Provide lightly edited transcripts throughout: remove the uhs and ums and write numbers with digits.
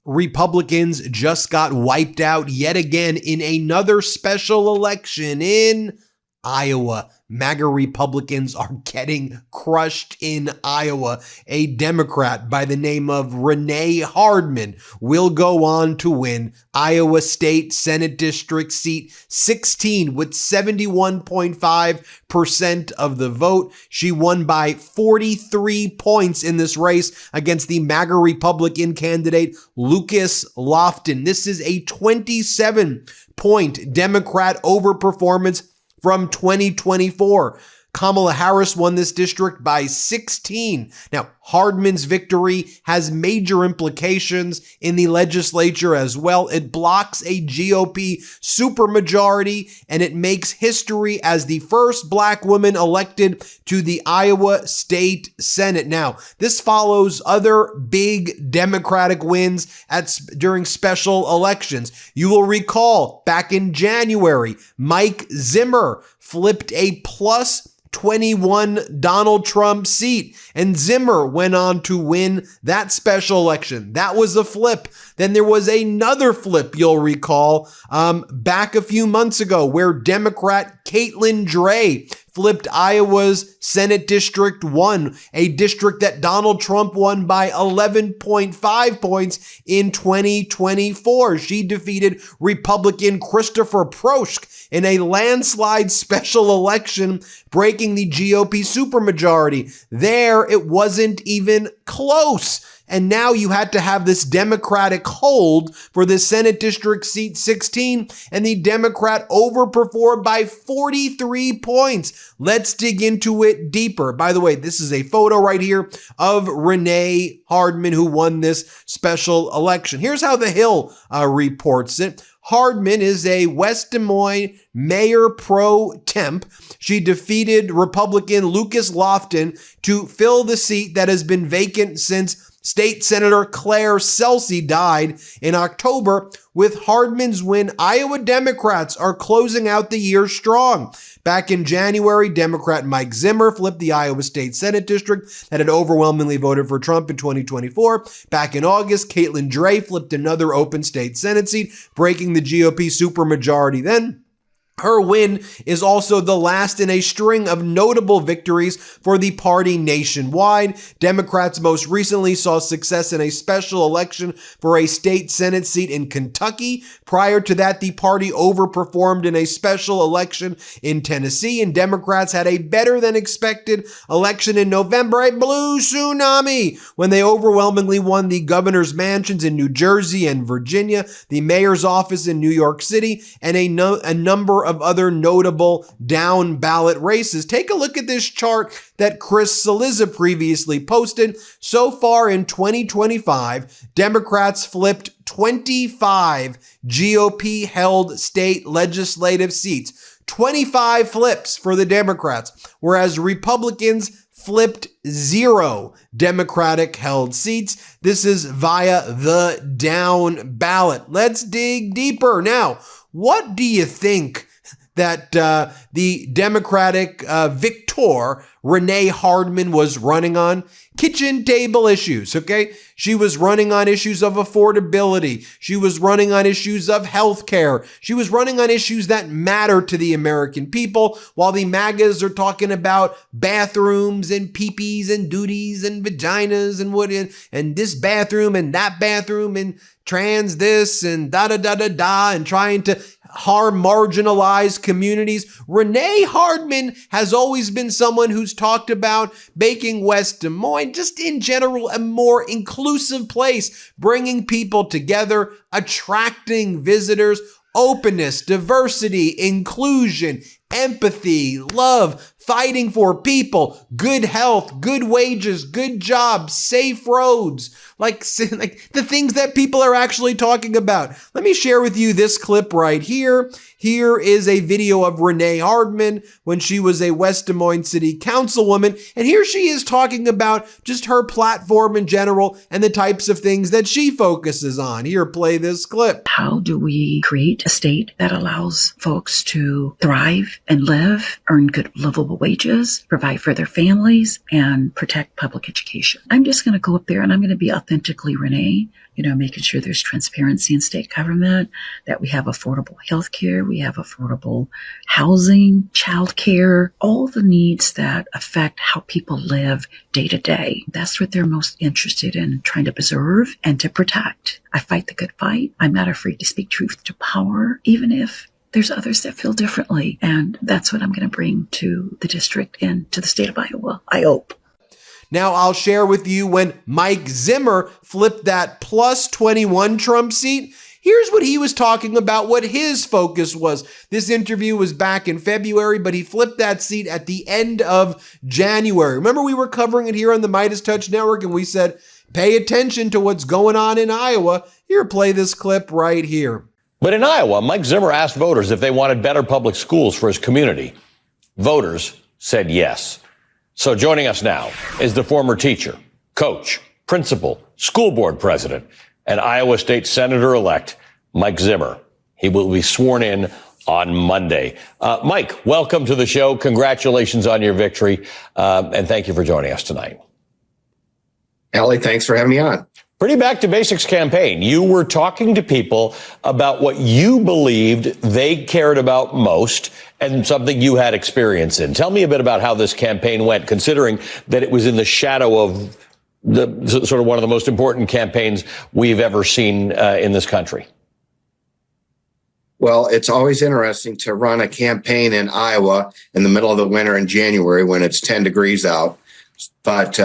Republicans just got wiped out yet again in another special election in Iowa. MAGA Republicans are getting crushed in Iowa. A Democrat by the name of Renee Hardman will go on to win Iowa State Senate District Seat 16 with 71.5% of the vote. She won by 43 points in this race against the MAGA Republican candidate Lucas Lofton. This is a 27-point Democrat overperformance from 2024. Kamala Harris won this district by 16. Now, Hardman's victory has major implications in the legislature as well. It blocks a GOP supermajority, and it makes history as the first Black woman elected to the Iowa State Senate. Now, this follows other big Democratic wins during special elections. You will recall back in January, Mike Zimmer flipped a plus 21 Donald Trump seat, and Zimmer went on to win that special election. That was a flip. Then there was another flip, you'll recall, back a few months ago, where Democrat Caitlin Dray flipped Iowa's Senate District 1, a district that Donald Trump won by 11.5 points in 2024. She defeated Republican Christopher Proschk in a landslide special election, breaking the GOP supermajority. There, it wasn't even close. And now you had to have this Democratic hold for the Senate District Seat 16, and the Democrat overperformed by 43 points. Let's dig into it deeper. By the way, this is a photo right here of Renee Hardman, who won this special election. Here's how The Hill reports it. Hardman is a West Des Moines mayor pro temp. She defeated Republican Lucas Lofton to fill the seat that has been vacant since State Senator Claire Celsey died in October. With Hardman's win, Iowa Democrats are closing out the year strong. Back in January, Democrat Mike Zimmer flipped the Iowa State Senate district that had overwhelmingly voted for Trump in 2024. Back in August, Caitlin Dray flipped another open state Senate seat, breaking the GOP supermajority then. Her win is also the last in a string of notable victories for the party nationwide. Democrats most recently saw success in a special election for a state Senate seat in Kentucky. Prior to that, the party overperformed in a special election in Tennessee, and Democrats had a better than expected election in November, a blue tsunami, when they overwhelmingly won the governor's mansions in New Jersey and Virginia, the mayor's office in New York City, and a number of other notable down ballot races. Take a look at this chart that Chris Cillizza previously posted. So far in 2025, Democrats flipped 25 GOP-held state legislative seats. 25 flips for the Democrats, whereas Republicans flipped 0 Democratic-held seats. This is via the down ballot. Let's dig deeper. Now, what do you think that the Democratic victor, Renee Hardman, was running on? Kitchen table issues, okay? She was running on issues of affordability. She was running on issues of healthcare. She was running on issues that matter to the American people, while the MAGAs are talking about bathrooms and peepees and duties and vaginas and what, and this bathroom and that bathroom and trans this and da-da-da-da-da, and trying to harm marginalized communities. Renee Hardman has always been someone who's talked about making West Des Moines, just in general, a more inclusive place, bringing people together, attracting visitors, openness, diversity, inclusion, empathy, love, fighting for people, good health, good wages, good jobs, safe roads, like the things that people are actually talking about. Let me share with you this clip right here. Here is a video of Renee Hardman when she was a West Des Moines City Councilwoman, and here she is talking about just her platform in general and the types of things that she focuses on. Here, play this clip. How do we create a state that allows folks to thrive and live, earn good livable livable wages, provide for their families, and protect public education. I'm just going to go up there and I'm going to be authentically Renee, making sure there's transparency in state government, that we have affordable health care, we have affordable housing, childcare, all the needs that affect how people live day to day. That's what they're most interested in trying to preserve and to protect. I fight the good fight. I'm not afraid to speak truth to power, even if there's others that feel differently. And that's what I'm going to bring to the district and to the state of Iowa, I hope. Now, I'll share with you when Mike Zimmer flipped that plus 21 Trump seat. Here's what he was talking about, what his focus was. This interview was back in February, but he flipped that seat at the end of January. Remember, we were covering it here on the MeidasTouch Network, and we said, pay attention to what's going on in Iowa. Here, play this clip right here. But in Iowa, Mike Zimmer asked voters if they wanted better public schools for his community. Voters said yes. So joining us now is the former teacher, coach, principal, school board president, and Iowa State Senator-elect Mike Zimmer. He will be sworn in on Monday. Mike, welcome to the show. Congratulations on your victory, and thank you for joining us tonight. Allie, thanks for having me on. Pretty back to basics campaign. You were talking to people about what you believed they cared about most and something you had experience in. Tell me a bit about how this campaign went, considering that it was in the shadow of the sort of one of the most important campaigns we've ever seen in this country. Well, it's always interesting to run a campaign in Iowa in the middle of the winter in January when it's 10 degrees out. But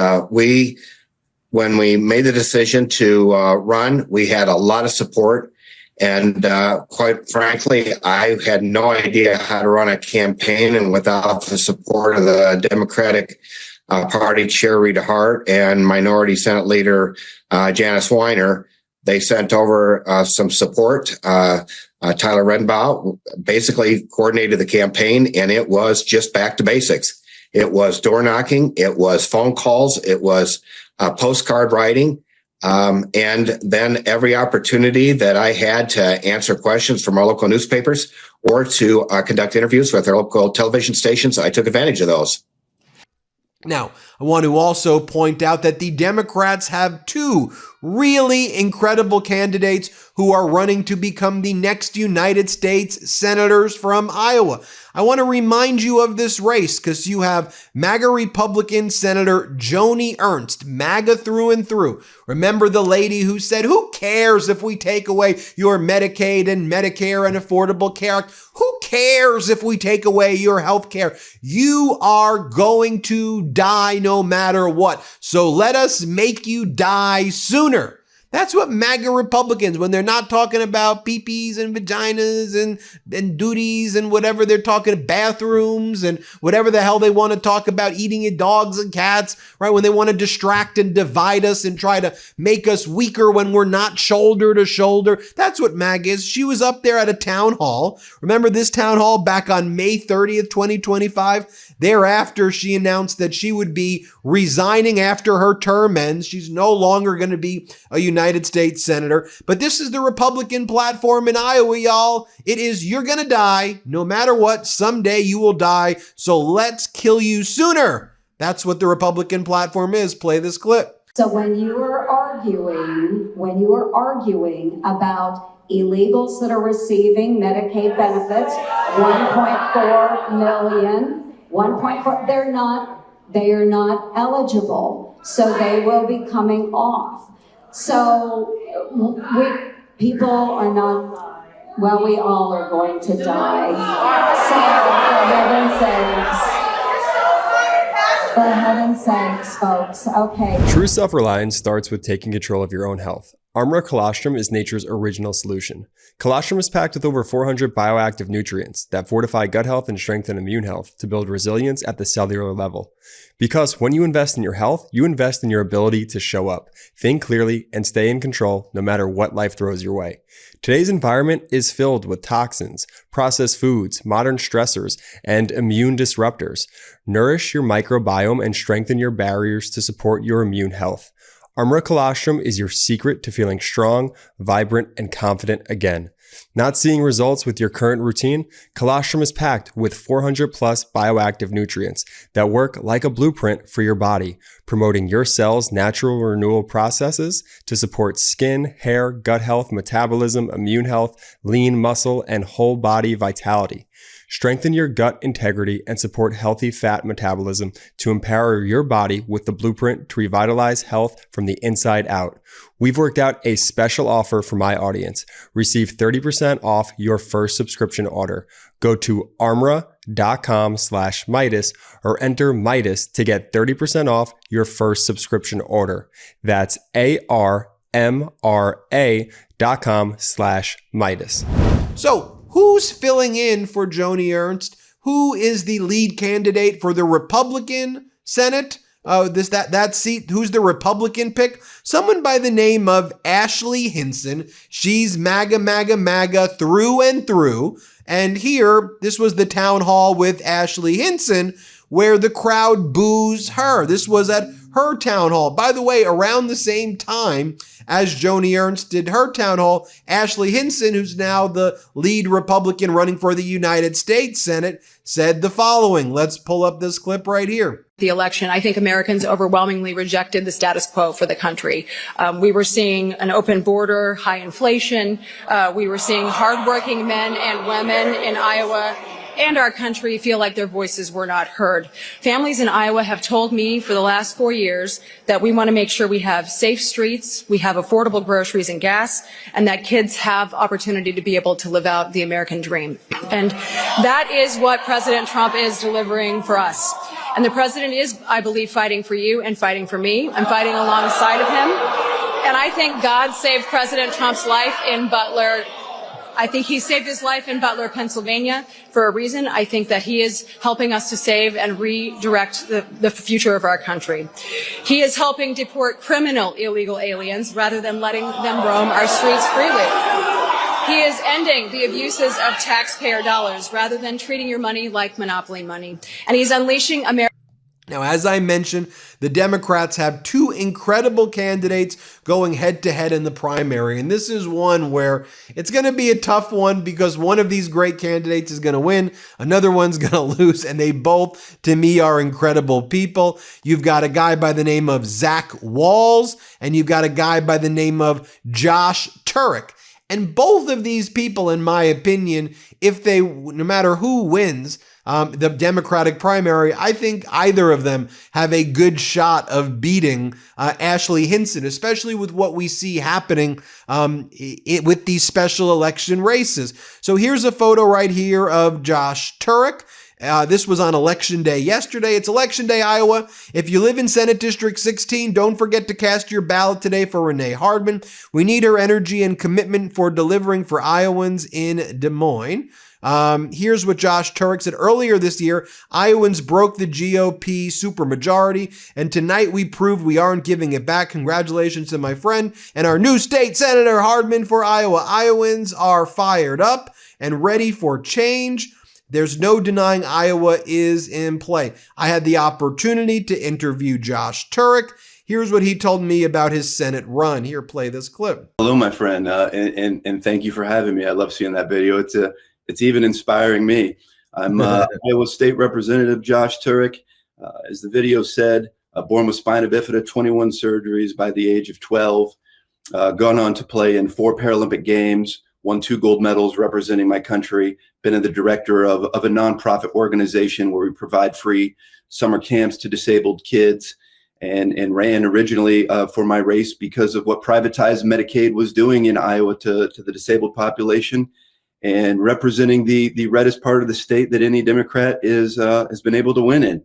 when we made the decision to run, we had a lot of support. And quite frankly, I had no idea how to run a campaign. And without the support of the Democratic Party Chair Rita Hart and Minority Senate Leader Janice Weiner, they sent over some support. Tyler Redenbaugh basically coordinated the campaign, and it was just back to basics. It was door knocking. It was phone calls. It was postcard writing. And then every opportunity that I had to answer questions from our local newspapers or to conduct interviews with our local television stations, I took advantage of those. Now, I want to also point out that the Democrats have two really incredible candidates who are running to become the next United States senators from Iowa. I want to remind you of this race because you have MAGA Republican Senator Joni Ernst, MAGA through and through. Remember the lady who said, who cares if we take away your Medicaid and Medicare and Affordable Care Act? Who cares if we take away your health care? You are going to die no matter what. So let us make you die sooner. That's what MAGA Republicans, when they're not talking about peepees and vaginas and duties and whatever, they're talking bathrooms and whatever the hell they want to talk about, eating at dogs and cats, right? When they want to distract and divide us and try to make us weaker when we're not shoulder to shoulder. That's what MAGA is. She was up there at a town hall. Remember this town hall back on May 30th, 2025? Thereafter, she announced that she would be resigning after her term ends. She's no longer going to be a United States Senator. But this is the Republican platform in Iowa, y'all. It is, you're going to die. No matter what, someday you will die. So let's kill you sooner. That's what the Republican platform is. Play this clip. So when you are arguing about illegals that are receiving Medicaid benefits, 1.4 million, 1.4, they are not eligible. So they will be coming off. So people are not, well, we all are going to die. So for heaven's sakes, folks, okay. True self-reliance starts with taking control of your own health. Armra Colostrum is nature's original solution. Colostrum is packed with over 400 bioactive nutrients that fortify gut health and strengthen immune health to build resilience at the cellular level. Because when you invest in your health, you invest in your ability to show up, think clearly, and stay in control no matter what life throws your way. Today's environment is filled with toxins, processed foods, modern stressors, and immune disruptors. Nourish your microbiome and strengthen your barriers to support your immune health. Armra Colostrum is your secret to feeling strong, vibrant, and confident again. Not seeing results with your current routine? Colostrum is packed with 400 plus bioactive nutrients that work like a blueprint for your body, promoting your cells' natural renewal processes to support skin, hair, gut health, metabolism, immune health, lean muscle, and whole body vitality. Strengthen your gut integrity and support healthy fat metabolism to empower your body with the blueprint to revitalize health from the inside out. We've worked out a special offer for my audience. Receive 30% off your first subscription order. Go to armra.com/Meidas or enter Meidas to get 30% off your first subscription order. That's armra.com/Meidas. So, who's filling in for Joni Ernst? Who is the lead candidate for the Republican Senate? That seat. Who's the Republican pick? Someone by the name of Ashley Hinson. She's MAGA, MAGA, MAGA through and through. And here, this was the town hall with Ashley Hinson, where the crowd boos her. This was at her town hall. By the way, around the same time as Joni Ernst did her town hall, Ashley Hinson, who's now the lead Republican running for the United States Senate, said the following. Let's pull up this clip right here. The election, I think Americans overwhelmingly rejected the status quo for the country. We were seeing an open border, high inflation. We were seeing hardworking men and women in Iowa and our country feel like their voices were not heard. Families in Iowa have told me for the last 4 years that we want to make sure we have safe streets, we have affordable groceries and gas, and that kids have opportunity to be able to live out the American dream. And that is what President Trump is delivering for us. And the president is, I believe, fighting for you and fighting for me. I'm fighting alongside of him. And I think God saved President Trump's life in Butler. I think he saved his life in Butler, Pennsylvania for a reason. I think that he is helping us to save and redirect the future of our country. He is helping deport criminal illegal aliens rather than letting them roam our streets freely. He is ending the abuses of taxpayer dollars rather than treating your money like monopoly money. And he's unleashing America. Now, as I mentioned, the Democrats have two incredible candidates going head-to-head in the primary. And this is one where it's going to be a tough one because one of these great candidates is going to win, another one's going to lose, and they both, to me, are incredible people. You've got a guy by the name of Zach Walz, and you've got a guy by the name of Josh Turek. And both of these people, in my opinion, no matter who wins, the Democratic primary, I think either of them have a good shot of beating Ashley Hinson, especially with what we see happening with these special election races. So here's a photo right here of Josh Turek. This was on Election Day yesterday. It's Election Day, Iowa. If you live in Senate District 16, don't forget to cast your ballot today for Renee Hardman. We need her energy and commitment for delivering for Iowans in Des Moines. Here's what Josh Turek said earlier this year. Iowans broke the GOP supermajority, and tonight we proved we aren't giving it back. Congratulations to my friend and our new state senator Hardman for Iowa. Iowans are fired up and ready for change. There's no denying Iowa is in play. I had the opportunity to interview Josh Turek. Here's what he told me about his Senate run. Here, play this clip. Hello, my friend, and thank you for having me. I love seeing that video. It's even inspiring me. I'm Iowa State Representative Josh Turek. As the video said, born with spina bifida, 21 surgeries by the age of 12, gone on to play in 4 Paralympic Games, won 2 gold medals representing my country, been the director of a nonprofit organization where we provide free summer camps to disabled kids, and ran originally for my race because of what privatized Medicaid was doing in Iowa to the disabled population, and representing the reddest part of the state that any Democrat has been able to win in.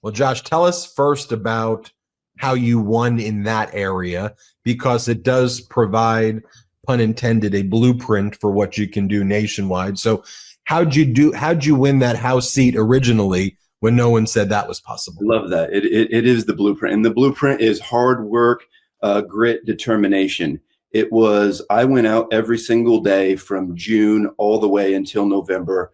Well, Josh, tell us first about how you won in that area, because it does provide, pun intended, a blueprint for what you can do nationwide. So how'd you win that House seat originally when no one said that was possible? I love that. It is the blueprint, and the blueprint is hard work, grit, determination. I went out every single day from June all the way until November,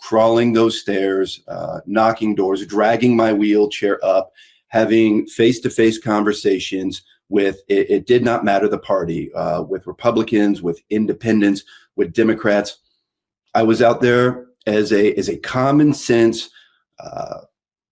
crawling those stairs, knocking doors, dragging my wheelchair up, having face-to-face conversations with it did not matter the party, with Republicans, with independents, with Democrats. I was out there as a common sense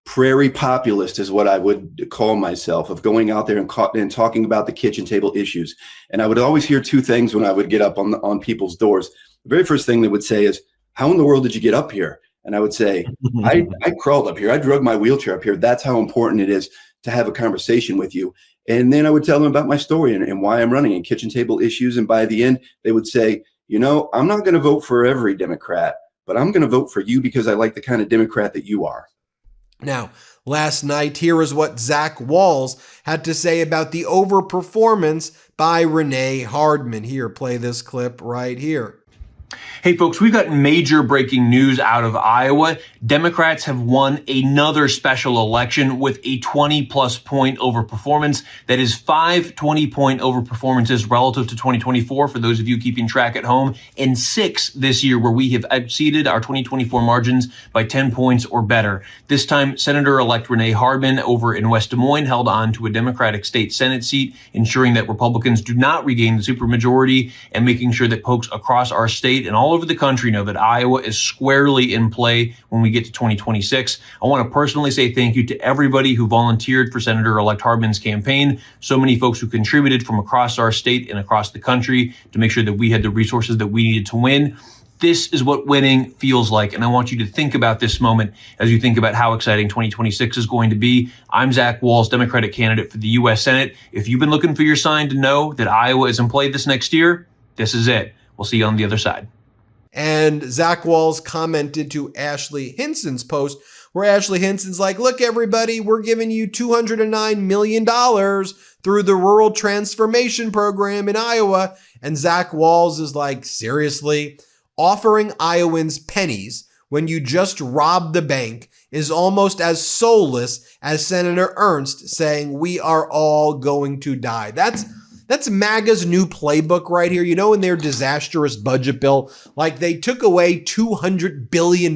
prairie populist is what I would call myself, of going out there and talking about the kitchen table issues. And I would always hear two things when I would get up on people's doors. The very first thing they would say is, "How in the world did you get up here?" And I would say, I crawled up here. I drug my wheelchair up here. That's how important it is to have a conversation with you. And then I would tell them about my story and why I'm running and kitchen table issues. And by the end, they would say, I'm not going to vote for every Democrat, but I'm going to vote for you because I like the kind of Democrat that you are. Now, last night, here is what Zach Walz had to say about the overperformance by Renee Hardman. Here, play this clip right here. Hey folks, we've got major breaking news out of Iowa. Democrats have won another special election with a 20-plus point overperformance. That is 5 20-point overperformances relative to 2024 for those of you keeping track at home, and 6 this year where we have exceeded our 2024 margins by 10 points or better. This time, Senator-elect Renee Hardman over in West Des Moines held on to a Democratic state Senate seat, ensuring that Republicans do not regain the supermajority and making sure that folks across our state and all over the country know that Iowa is squarely in play when we get to 2026. I want to personally say thank you to everybody who volunteered for Senator-elect Hardman's campaign. So many folks who contributed from across our state and across the country to make sure that we had the resources that we needed to win. This is what winning feels like. And I want you to think about this moment as you think about how exciting 2026 is going to be. I'm Zach Walz, Democratic candidate for the U.S. Senate. If you've been looking for your sign to know that Iowa is in play this next year, this is it. We'll see you on the other side. And Zach Walz commented to Ashley Hinson's post where Ashley Hinson's like, look, everybody, we're giving you $209 million through the Rural Transformation Program in Iowa. And Zach Walz is like, seriously? Offering Iowans pennies when you just robbed the bank is almost as soulless as Senator Ernst saying we are all going to die. That's MAGA's new playbook right here. In their disastrous budget bill, like they took away $200 billion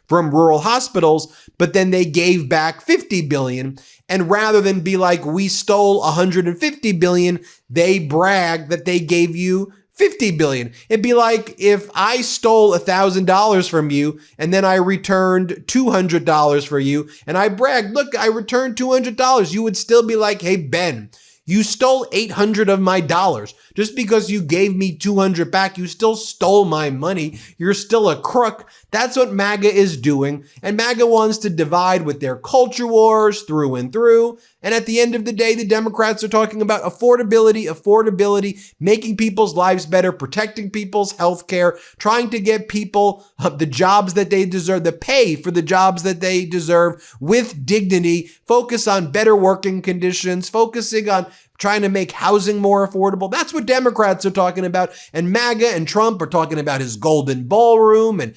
from rural hospitals, but then they gave back $50 billion. And rather than be like, we stole $150 billion, they bragged that they gave you $50 billion. It'd be like if I stole $1,000 from you and then I returned $200 for you and I bragged, look, I returned $200. You would still be like, hey, Ben, you stole $800 of my dollars. Just because you gave me $200 back, you still stole my money. You're still a crook. That's what MAGA is doing. And MAGA wants to divide with their culture wars through and through. And at the end of the day, the Democrats are talking about affordability, making people's lives better, protecting people's health care, trying to get people the jobs that they deserve, the pay for the jobs that they deserve with dignity, focus on better working conditions, focusing on trying to make housing more affordable. That's what Democrats are talking about. And MAGA and Trump are talking about his golden ballroom and,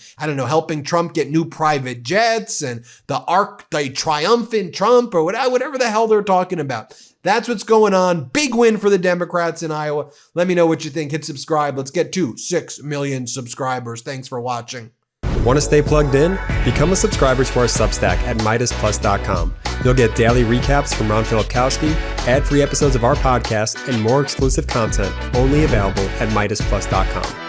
helping Trump get new private jets and the triumphant Trump or whatever the hell they're talking about. That's what's going on. Big win for the Democrats in Iowa. Let me know what you think. Hit subscribe. Let's get to 6 million subscribers. Thanks for watching. Want to stay plugged in? Become a subscriber to our Substack at MeidasPlus.com. You'll get daily recaps from Ron Filipkowski, ad-free episodes of our podcast, and more exclusive content only available at MeidasPlus.com.